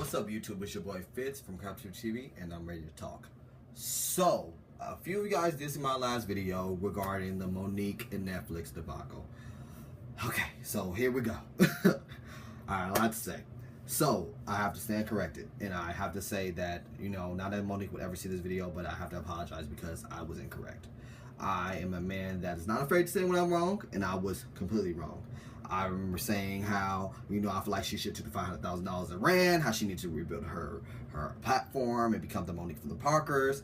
What's up, YouTube? It's your boy Fitz from Capture TV, and I'm ready to talk. So, a few of you guys did see my last video regarding the Monique and Netflix debacle. Okay, so here we go. Alright, a lot to say. So, I have to stand corrected, and I have to say that, not that Monique would ever see this video, but I have to apologize because I was incorrect. I am a man that is not afraid to say when I'm wrong, and I was completely wrong. I remember saying how, I feel like she should take the $500,000 and ran, how she needs to rebuild her platform and become the Monique from the Parkers,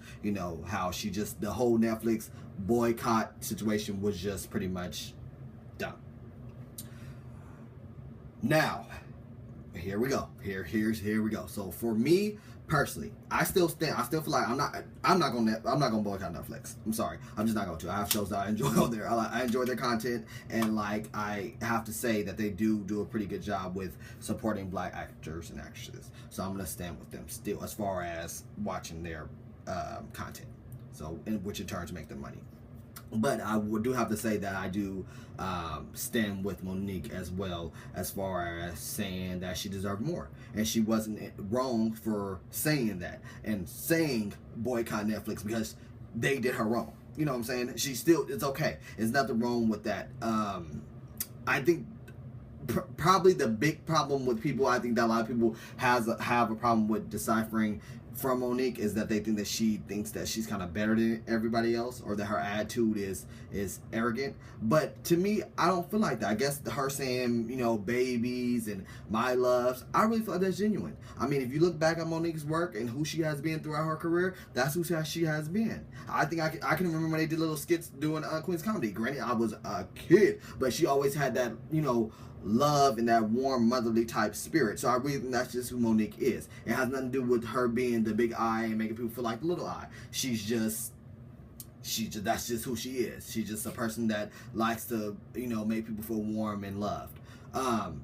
how she just, the whole Netflix boycott situation was just pretty much done. Now, here we go. Here we go. So for me personally, I still feel like I'm not gonna boycott Netflix. I'm sorry, I'm just not going to. I have shows that I enjoy on there. I enjoy their content, and I have to say that they do a pretty good job with supporting black actors and actresses. So I'm gonna stand with them still as far as watching their content. So, which in turn make them money. But I do have to say that I do stand with Monique as well, as far as saying that she deserved more. And she wasn't wrong for saying that and saying boycott Netflix because they did her wrong. You know what I'm saying? It's okay. There's nothing wrong with that. I think probably the big problem with people, I think that a lot of people have a problem with deciphering from Monique is that they think that she thinks that she's kind of better than everybody else, or that her attitude is arrogant. But to me, I don't feel like that. I guess her saying, babies and my loves, I really feel like that's genuine. I mean, if you look back at Monique's work and who she has been throughout her career, that's who she has been. I think I can remember when they did little skits doing Queen's Comedy. Granted, I was a kid, but she always had that, love and that warm motherly type spirit. So I really think that's just who Monique is. It has nothing to do with her being the big eye and making people feel like the little eye. That's just who she is. She's just a person that likes to, make people feel warm and loved.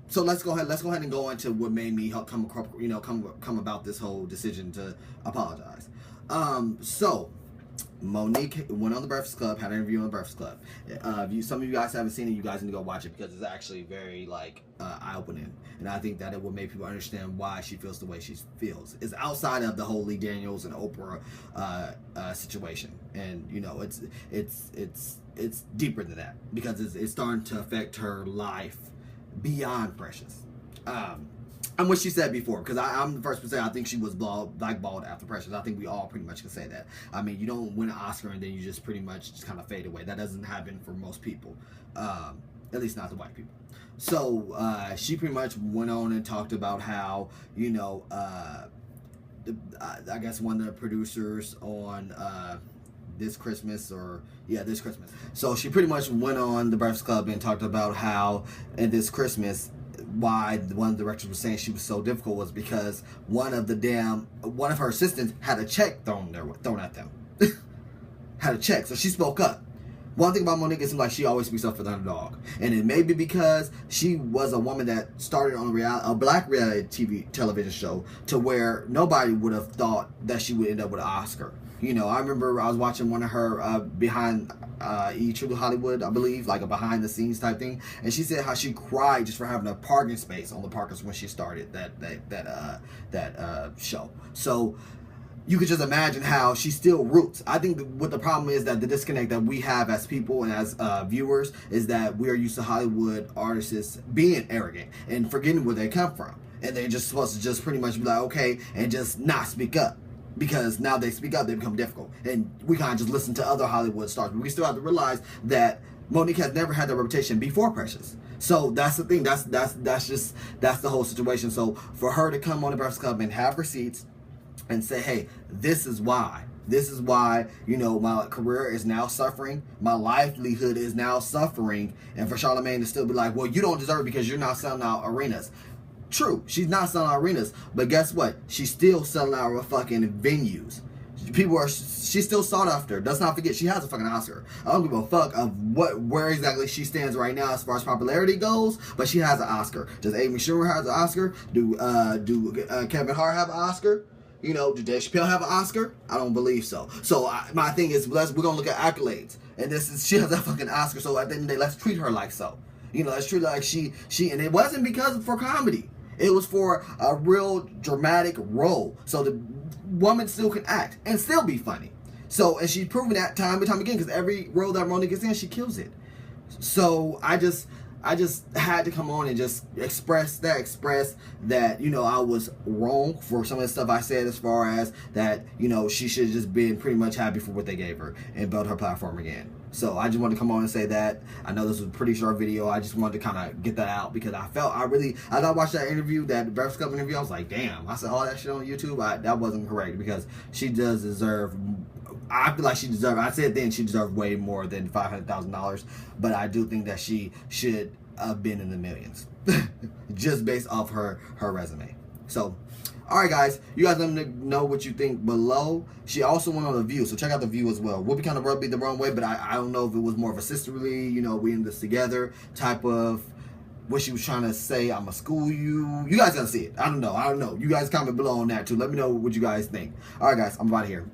So let's go ahead and go into what made me come about this whole decision to apologize. So Monique went on the Breakfast Club, had an interview on the Breakfast Club. Some of you guys haven't seen it, you guys need to go watch it because it's actually very eye-opening, and I think that it will make people understand why she feels the way she feels. It's outside of the whole Lee Daniels and Oprah situation, and it's deeper than that because it's starting to affect her life beyond Precious. And what she said before, because I'm the first to say I think she was blackballed after Precious. I think we all pretty much can say that. I mean, you don't win an Oscar and then you just pretty much just kind of fade away. That doesn't happen for most people, at least not the white people. So she pretty much went on and talked about how, I guess one of the producers on This Christmas. So she pretty much went on the Breakfast Club and talked about how in This Christmas, why one of the directors was saying she was so difficult was because one of her assistants had a check thrown at them. Had a check, so she spoke up. One thing about Monique is like she always speaks up for the underdog, and it may be because she was a woman that started on a black reality television show to where nobody would have thought that she would end up with an Oscar. I remember I was watching one of her behind Truly Hollywood, I believe, like a behind the scenes type thing, and she said how she cried just for having a parking space on the Parkers when she started that show. So you could just imagine how she still roots. I think what the problem is that the disconnect that we have as people and as viewers is that we are used to Hollywood artists being arrogant and forgetting where they come from, and they're just supposed to just pretty much be like, okay, and just not speak up. Because now they speak up, they become difficult. And we kind of just listen to other Hollywood stars. But we still have to realize that Monique has never had that reputation before Precious. So that's the thing. That's the whole situation. So for her to come on the Breakfast Club and have receipts and say, hey, this is why. My career is now suffering. My livelihood is now suffering. And for Charlamagne to still be like, well, you don't deserve it because you're not selling out arenas. True, she's not selling out arenas, but guess what? She's still selling out fucking venues. She's still sought after. Let's not forget, she has a fucking Oscar. I don't give a fuck of where exactly she stands right now as far as popularity goes, but she has an Oscar. Does Amy Schumer have an Oscar? Do Kevin Hart have an Oscar? Do Dave Chappelle have an Oscar? I don't believe so. So my thing is, we're gonna look at accolades, and she has a fucking Oscar. So at the end of the day, let's treat her like so. Let's treat her like she, and it wasn't because for comedy. It was for a real dramatic role, so the woman still can act and still be funny. So, and she's proven that time and time again, because every role that Monique gets in, she kills it. So I just had to come on and just express that, you know, I was wrong for some of the stuff I said, as far as that, you know, she should have just been pretty much happy for what they gave her and build her platform again. So I just wanted to come on and say that. I know this was a pretty short video. I just wanted to kind of get that out, because as I watched that interview, that Breakfast Club interview, I was like, damn, I said all that shit on YouTube. That wasn't correct, because she does deserve, I feel like she deserved, I said then she deserved way more than $500,000, but I do think that she should have been in the millions just based off her resume. So, alright guys, you guys let me know what you think below. She also went on The View, so check out The View as well. Whoopi kind of rubbed me the wrong way, but I don't know if it was more of a sisterly, you know, we in this together type of, what she was trying to say, I'ma school you. You guys gotta see it. I don't know. You guys comment below on that too. Let me know what you guys think. Alright guys, I'm out of here.